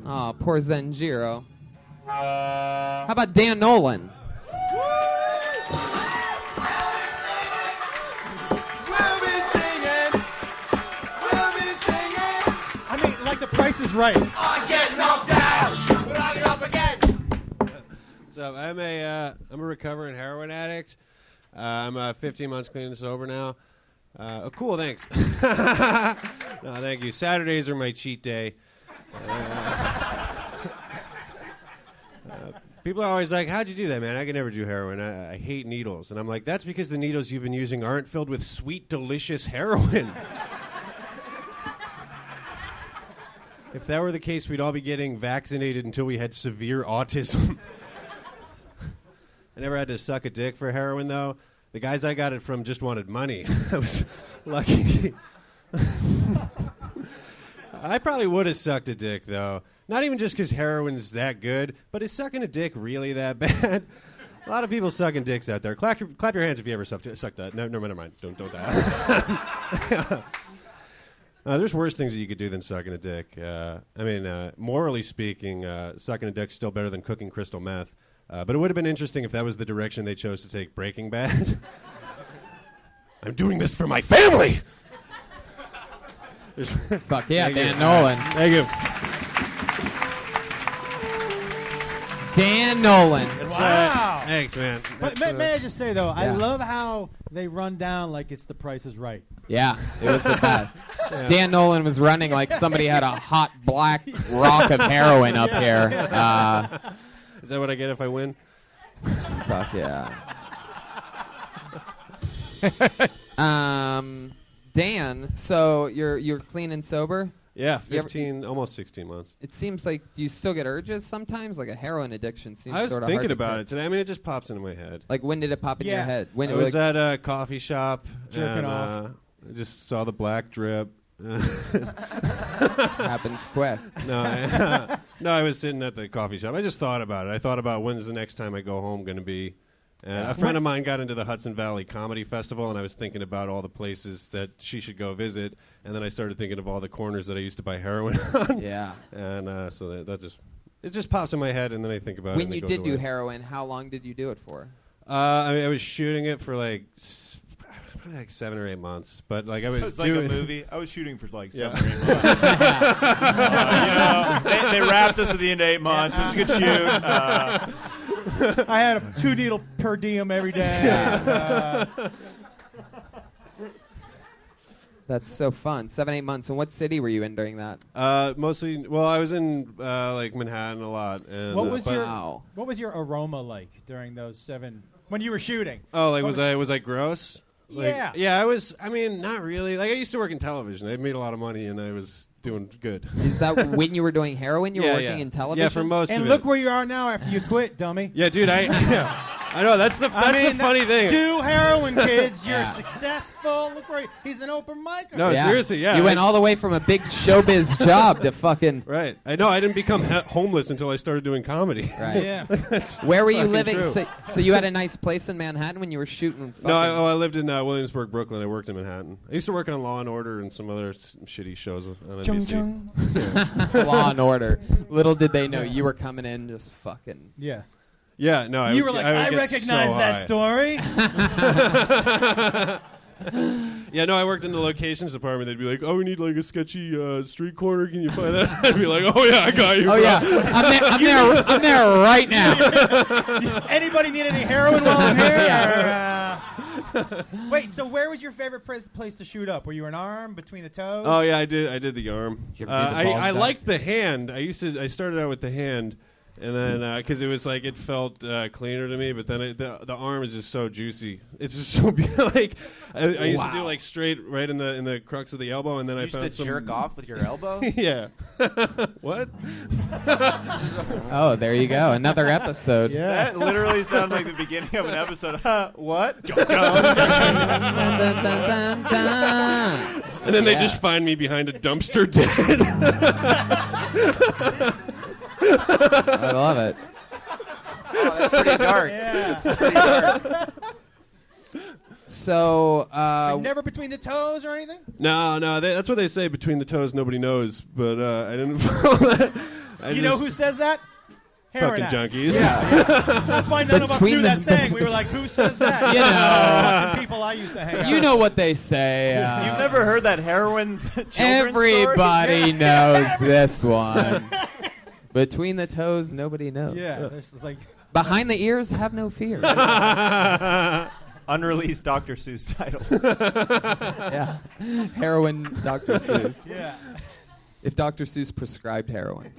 Oh, poor Zenjiro. How about Dan Nolan? I mean, like The Price is Right. I get knocked down, but I get up again. So I'm a recovering heroin addict. I'm 15 months clean and sober now. Cool, thanks. No, thank you. Saturdays are my cheat day. People are always like, how'd you do that, man? I can never do heroin. I hate needles. And I'm like, that's because the needles you've been using aren't filled with sweet, delicious heroin. If that were the case, we'd all be getting vaccinated until we had severe autism. I never had to suck a dick for heroin, though. The guys I got it from just wanted money. I was lucky. I probably would have sucked a dick, though. Not even just because heroin's that good, but is sucking a dick really that bad? A lot of people sucking dicks out there. Clap your hands if you ever sucked that. No, never mind. Don't that. There's worse things that you could do than sucking a dick. Morally speaking, sucking a dick's still better than cooking crystal meth. But it would have been interesting if that was the direction they chose to take Breaking Bad. I'm doing this for my family! Fuck yeah, Dan Nolan. Thank you. Dan Nolan. Wow. Thanks, man. But may I just say, though, I love how they run down like it's The Price is Right. Yeah, it was the best. Dan Nolan was running like somebody had a hot black rock of heroin up here. Is that what I get if I win? Fuck yeah. Dan, so you're clean and sober? Yeah, 15, almost 16 months. It seems like, do you still get urges sometimes? Like a heroin addiction seems sort of hard. I was thinking about it today. I mean, it just pops into my head. Like, when did it pop in your head? When I was at a coffee shop. Jerking off. I just saw the black drip. Happens quick. No, I was sitting at the coffee shop. I just thought about it. I thought about when's the next time I go home going to be. And a friend of mine got into the Hudson Valley Comedy Festival, and I was thinking about all the places that she should go visit. And then I started thinking of all the corners that I used to buy heroin on. Yeah. And so it just pops in my head, and then I think about it. When you did do heroin, how long did you do it for? I was shooting it for like 7 or 8 months, but like I was. So it's doing like a movie. I was shooting for like 7 or 8 months. They wrapped us at the end of 8 months. It was a good shoot. I had a 2 needle per diem every day. That's so fun. 7, 8 months. And what city were you in during that? Mostly. Well, I was in like Manhattan a lot. And, what was your aroma like during those 7 when you were shooting? Oh, like was I gross? Like, yeah. Yeah, I was. I mean, not really. Like I used to work in television. I made a lot of money, and I was doing good. Is that when you were doing heroin? You were working in television? Yeah, for most of it. And look where you are now after you quit, dummy. Yeah, dude. I know that's the funny thing. Do heroin, kids. You're successful. Look where he's an open mic. No, seriously, yeah. You went all the way from a big showbiz job to fucking. Right. I know. I didn't become homeless until I started doing comedy. Right. Yeah. Where were you living? So you had a nice place in Manhattan when you were shooting? No, I lived in Williamsburg, Brooklyn. I worked in Manhattan. I used to work on Law and Order and some other shitty shows on NBC. Law and Order. Little did they know you were coming in just fucking. Yeah. Yeah, no. You were like, I recognize that story. Yeah, no, I worked in the locations department. They'd be like, oh, we need like a sketchy street corner. Can you find that? I'd be like, oh, yeah, I got you. Oh, yeah. I'm there right now. Anybody need any heroin while I'm here? Wait, so where was your favorite place to shoot up? Were you an arm, between the toes? Oh, yeah, I did the arm. Did you ever do the balls I down? liked the hand. I started out with the hand. And then, because it was like, it felt cleaner to me, but then the arm is just so juicy. It's just so like, I used to do like straight right in the crux of the elbow, and then I found some. You used to jerk off with your elbow? Yeah. What? Oh, there you go. Another episode. Yeah. That literally sounds like the beginning of an episode. What? And then they just find me behind a dumpster dead. I love it. Oh, that's pretty dark. Yeah. Pretty dark. So, never between the toes or anything? No, that's what they say. Between the toes, nobody knows. But I didn't follow that. You know who says that? Heroin Fucking addicts. junkies. That's why none of us Between knew the- that saying. We were like, who says that? You know. Fucking people I used to hang out You with. know what they say. You've never heard that heroin children's Everybody story? knows this one. Between the toes, nobody knows. Yeah. It's like, Behind the ears, have no fears. Unreleased Dr. Seuss titles. Yeah. Heroin, Dr. Seuss. yeah. If Dr. Seuss prescribed heroin.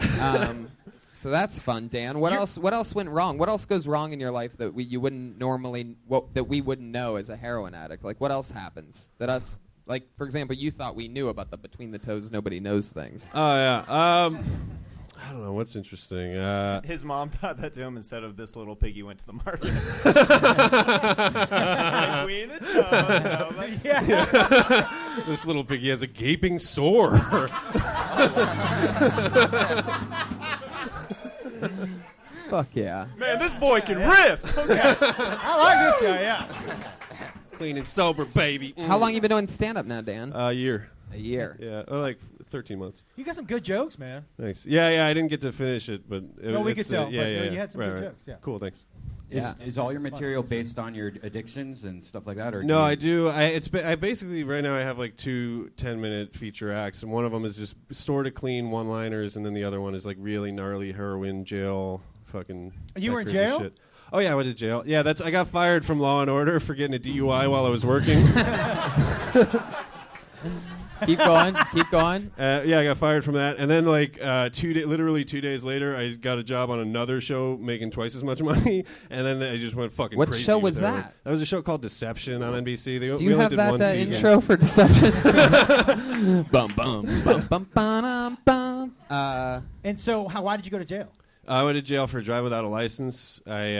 So that's fun, Dan. What else went wrong? What else goes wrong in your life that we wouldn't know as a heroin addict? Like, what else happens that us, like, for example, you thought we knew about the between the toes, nobody knows things. Oh yeah. I don't know what's interesting. His mom taught that to him instead of this little piggy went to the market. Between the toes. Yeah. This little piggy has a gaping sore. Fuck yeah. Man, this boy can riff. Okay. I like this guy, yeah. Clean and sober, baby. How long you been doing stand-up now, Dan? A year. A year. Yeah, like 13 months. You got some good jokes, man. Thanks. Yeah, I didn't get to finish it, but No, we could tell, Yeah, but yeah, you had some right, good right. jokes, yeah. Cool, thanks. Yeah. Is all your material based on your addictions and stuff like that? Or No, I do. I basically right now I have like 2 10-minute feature acts, and one of them is just sort of clean one-liners, and then the other one is like really gnarly heroin jail fucking. You were in crazy jail? Shit. Oh yeah, I went to jail. Yeah, I got fired from Law and Order for getting a DUI while I was working. Keep going. Keep going. Yeah, I got fired from that, and then like literally 2 days later, I got a job on another show making twice as much money, and then I just went fucking What crazy. show with was heroin. that? That was a show called Deception on NBC. Do you have that intro for Deception? Bum bum bum bum bum bum. And so, why did you go to jail? I went to jail for driving without a license. Jeez,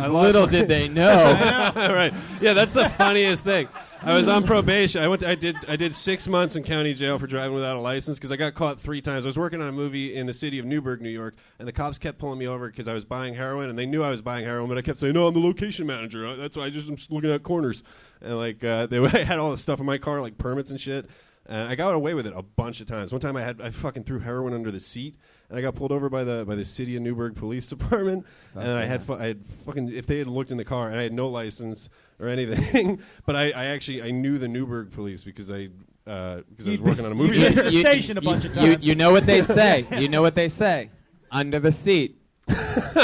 I lost little my- did they know. Right. Yeah, that's the funniest thing. I was on probation. I did 6 months in county jail for driving without a license because I got caught 3 times. I was working on a movie in the city of Newburgh, New York, and the cops kept pulling me over because I was buying heroin, and they knew I was buying heroin, but I kept saying, "No, I'm the location manager. That's why I'm just looking at corners." And like they had all this stuff in my car, like permits and shit. And I got away with it a bunch of times. One time I fucking threw heroin under the seat, and I got pulled over by the city of Newburgh Police Department. And I had fucking, if they had looked in the car, and I had no license or anything, but I knew the Newburgh Police because I was working on a movie. You'd been to the station a bunch of times. You know what they say. You know what they say. Under the seat.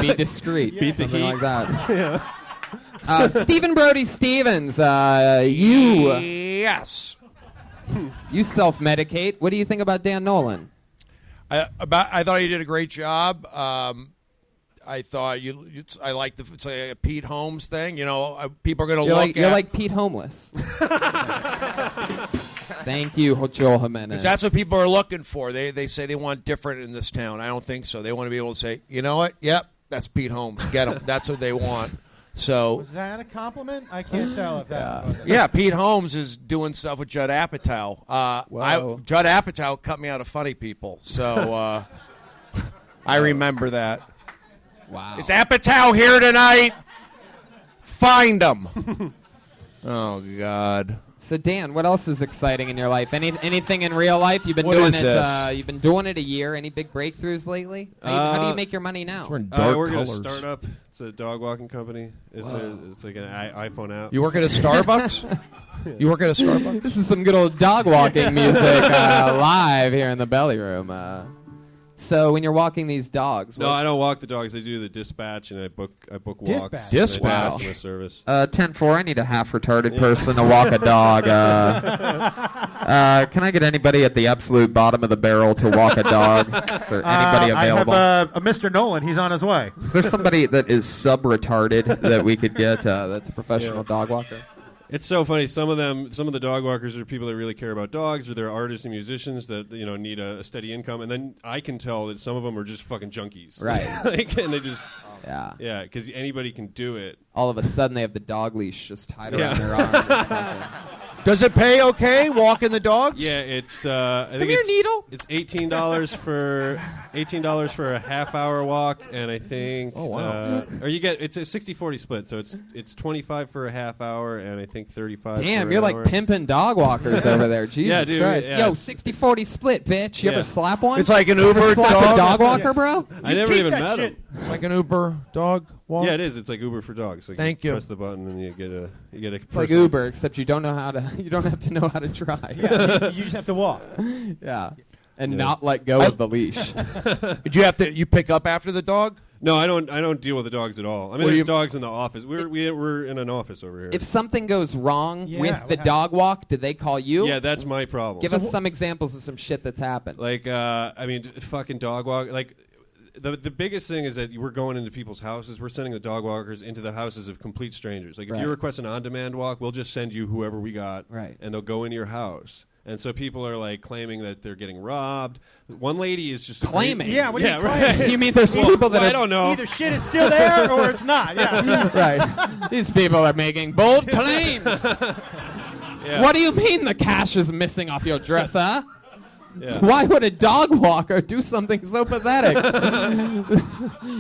Be discreet. Beat the Something heat. like that. Yeah. Stephen Brody Stevens, you Yes. you self-medicate. What do you think about Dan Nolan? I thought you did a great job. I thought I like it's like a Pete Holmes thing. You know, people are going to look at. You're like Pete Homeless. Thank you, Joel Jimenez. 'cause that's what people are looking for. They say they want different in this town. I don't think so. They want to be able to say, you know what? Yep, that's Pete Holmes. Get him. That's what they want. So Was that a compliment? I can't tell if that. yeah, Pete Holmes is doing stuff with Judd Apatow. Whoa. Judd Apatow cut me out of Funny People, so I remember that. Wow. Is Apatow here tonight? Find him. Oh God. So Dan, what else is exciting in your life? Anything in real life? You've been What doing is it. this? You've been doing it a year. Any big breakthroughs lately? How do you make your money now? We're in I dark work at a colors. startup. It's a dog walking company. It's like an iPhone app. You work at a Starbucks? You work at a Starbucks? This is some good old dog walking music live here in the belly room. So when you're walking these dogs, No, I don't walk the dogs. I do the dispatch, and I book walks. Dispatch? and I do Dispatch. customer service. 10-4, I need a half-retarded person to walk a dog. Can I get anybody at the absolute bottom of the barrel to walk a dog? Is there anybody available? I have a Mr. Nolan. He's on his way. Is there somebody that is sub-retarded that we could get that's a professional dog walker? It's so funny. Some of the dog walkers are people that really care about dogs, or they're artists and musicians that need a steady income. And then I can tell that some of them are just fucking junkies, Right. and they just Yeah. because anybody can do it. All of a sudden, they have the dog leash just tied around their arm. Does it pay okay walking the dogs? Yeah, it's I think here, it's Needle. It's $18 for $18 for a half-hour walk, and I think or you get it's a 60-40 split, so it's 25 for a half hour, and I think 35. Damn, for you're an like hour. pimping dog walkers over there. Jesus Yeah, dude, Christ. yeah. Yo, 60-40 split, bitch. You Yeah. ever slap one? It's like an You ever Uber slap dog? a dog walker, bro? I never keep even that met shit. him. Like an Uber dog walk? Yeah, it is. It's like Uber for dogs. Like Thank you. Press the button and you get a It's like Uber, except you don't have to know how to drive. Yeah, you just have to walk. Yeah. And Yeah. not let go of the leash. Did you pick up after the dog? No, I don't deal with the dogs at all. I mean, What do there's you- dogs in the office. We're in an office over here. If something goes wrong Yeah, with what the happened? dog walk, do they call you? yeah, that's my problem. Give us some examples of some shit that's happened. Like, I mean, fucking dog walk. Like, the biggest thing is that we're going into people's houses. We're sending the dog walkers into the houses of complete strangers. Like, if Right. you request an on-demand walk, we'll just send you whoever we got, Right. and they'll go into your house. And so people are like claiming that they're getting robbed. One lady is just Claiming? Yeah, what do you yeah, claim? right. You mean there's people that I are... don't know. Either shit is still there or it's not. Yeah. Right. These people are making bold claims. Yeah. What do you mean the cash is missing off your dress, huh? Yeah. Why would a dog walker do something so pathetic?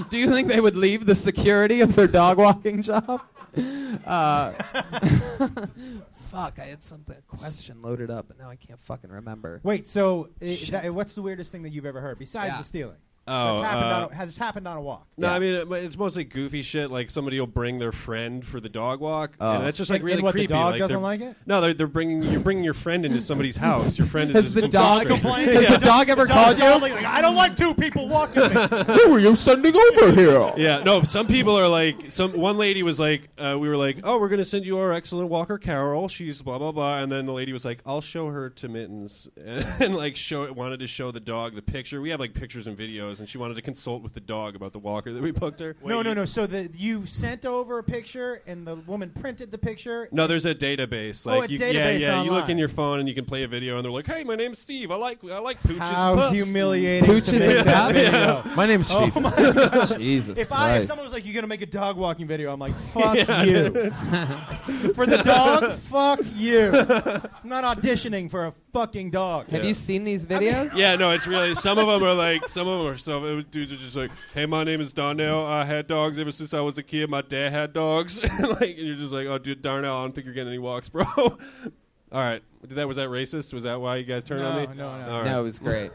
Do you think they would leave the security of their dog walking job? Fuck, I had a question loaded up, and now I can't fucking remember. Wait, so Shit. what's the weirdest thing that you've ever heard besides Yeah. the stealing? Oh, Has happened on a walk? No, Yeah. I mean it's mostly goofy shit. Like somebody will bring their friend for the dog walk, Oh. and that's just like And really what, creepy. the dog like, doesn't they're- like it? No, you're bringing your friend into somebody's house. Your friend is Has just the a complete dog stranger. Has the dog ever called you? Like, I don't like two people walking me. Who are you sending over here? Yeah, no. Some people are like, one lady was like, we were like, oh, we're gonna send you our excellent walker Carol. She's blah blah blah, and then the lady was like, I'll show her to Mittens, and like wanted to show the dog the picture. We have like pictures and videos, and she wanted to consult with the dog about the walker that we booked her. No. So you sent over a picture and the woman printed the picture. No, there's a database. Oh, Like a you, database yeah. You look online. in your phone and you can play a video, and they're like, "Hey, my name's Steve. I like pooches How and pups." humiliating Pooches to make and that pups? video. My name's Steve. Oh my gosh. Jesus If Christ. someone was like, "You're gonna make a dog walking video," I'm like, "Fuck you." For the dog, fuck you. I'm not auditioning for a fucking dog. Have you seen these videos? Yeah, no, it's really some of them are like dudes are just like, "Hey, my name is Darnell. I had dogs ever since I was a kid. My dad had dogs." Like, and you're just like, "Oh, dude, Darnell, I don't think you're getting any walks, bro." All right, was that racist? Was that why you guys turned on me? No. All right. No, it was great.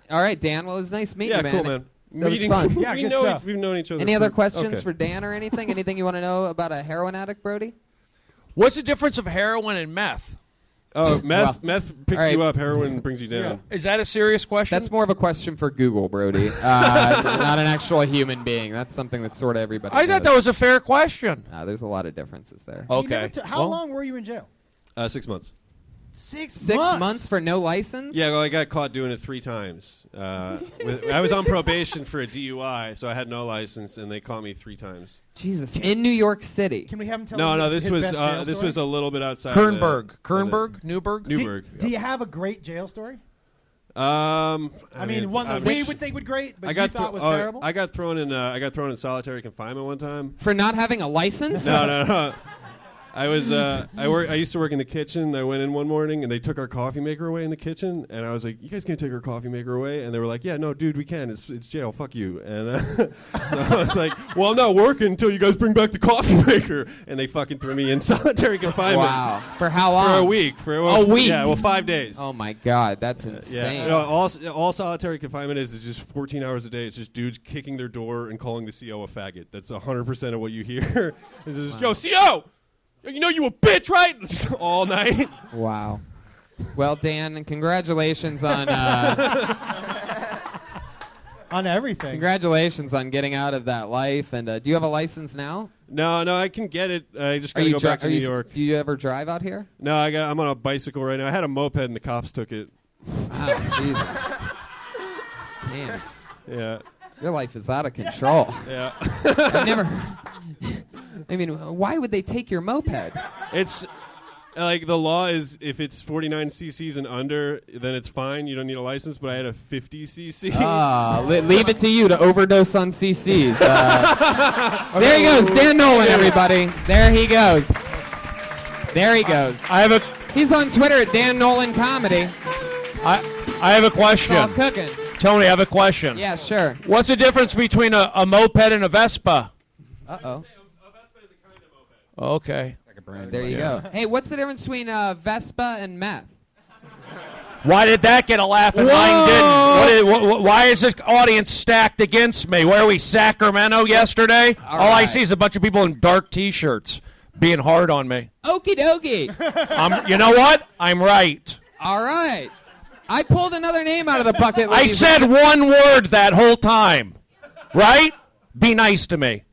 All right, Dan. Well, it was nice meeting Yeah, you, man. cool, man. That was fun. Yeah, good know stuff. we've known each other. Any other for- questions okay. for Dan or anything? Anything you want to know about a heroin addict, Brody? What's the difference of heroin and meth? Oh, meth Well, picks all right. you up. Heroin brings you down. Is that a serious question? That's more of a question for Google, Brody. Not an actual human being. That's something that sort of everybody I thought that knows. was a fair question. There's a lot of differences there. You Okay. never how Well, long were you in jail? 6 months. 6 6 months for no license? Yeah, well, I got caught doing it 3 times. I was on probation for a DUI, so I had no license, and they caught me 3 times. Jesus. In New York City. Can we have him tell No, us this his was best jail this story? was a little bit outside. Kernberg, Newberg. Newberg. Do you have a great jail story? I mean, one that we would think would great, but you thought was terrible? I got thrown in solitary confinement one time. For not having a license? No. I was I used to work in the kitchen. I went in one morning and they took our coffee maker away in the kitchen, and I was like, "You guys can't take our coffee maker away." And they were like, "Yeah, no, dude, we can. It's jail. Fuck you." And so I was like, "Well, I'm not working until you guys bring back the coffee maker." And they fucking threw me in solitary confinement. Wow. For how long? For a week. A week? Yeah, well, 5 days. Oh, my God. That's insane. Yeah, no, all solitary confinement is just 14 hours a day. It's just dudes kicking their door and calling the CO a faggot. That's 100% of what you hear. It's just, "Yo, CO! You know you a bitch, right?" All night. Wow. Well, Dan, and congratulations on On everything. congratulations on getting out of that life. And do you have a license now? No, I can get it. I just gotta go back to New York. Do you ever drive out here? No, I'm on a bicycle right now. I had a moped and the cops took it. Wow, Jesus. Damn. Yeah, Your life is out of control. yeah. I've never. I mean, why would they take your moped? It's like the law is if it's 49 cc's and under, then it's fine. You don't need a license. But I had a 50 cc. Leave it to you to overdose on CCs. There he goes, Dan Nolan, everybody. There he goes. There he goes. I have a He's on Twitter at Dan Nolan Comedy. I have a question. It's all cooking. Tony, I have a question. Yeah, sure. What's the difference between a moped and a Vespa? Uh-oh. Okay. There you go. Hey, what's the difference between Vespa and meth? Why did that get a laugh and mine didn't? Why is this audience stacked against me? Where are we, Sacramento yesterday? All I right. see is a bunch of people in dark T-shirts being hard on me. Okie dokie. You know what? I'm right. All right. I pulled another name out of the bucket. I said one word that whole time. Right? Be nice to me.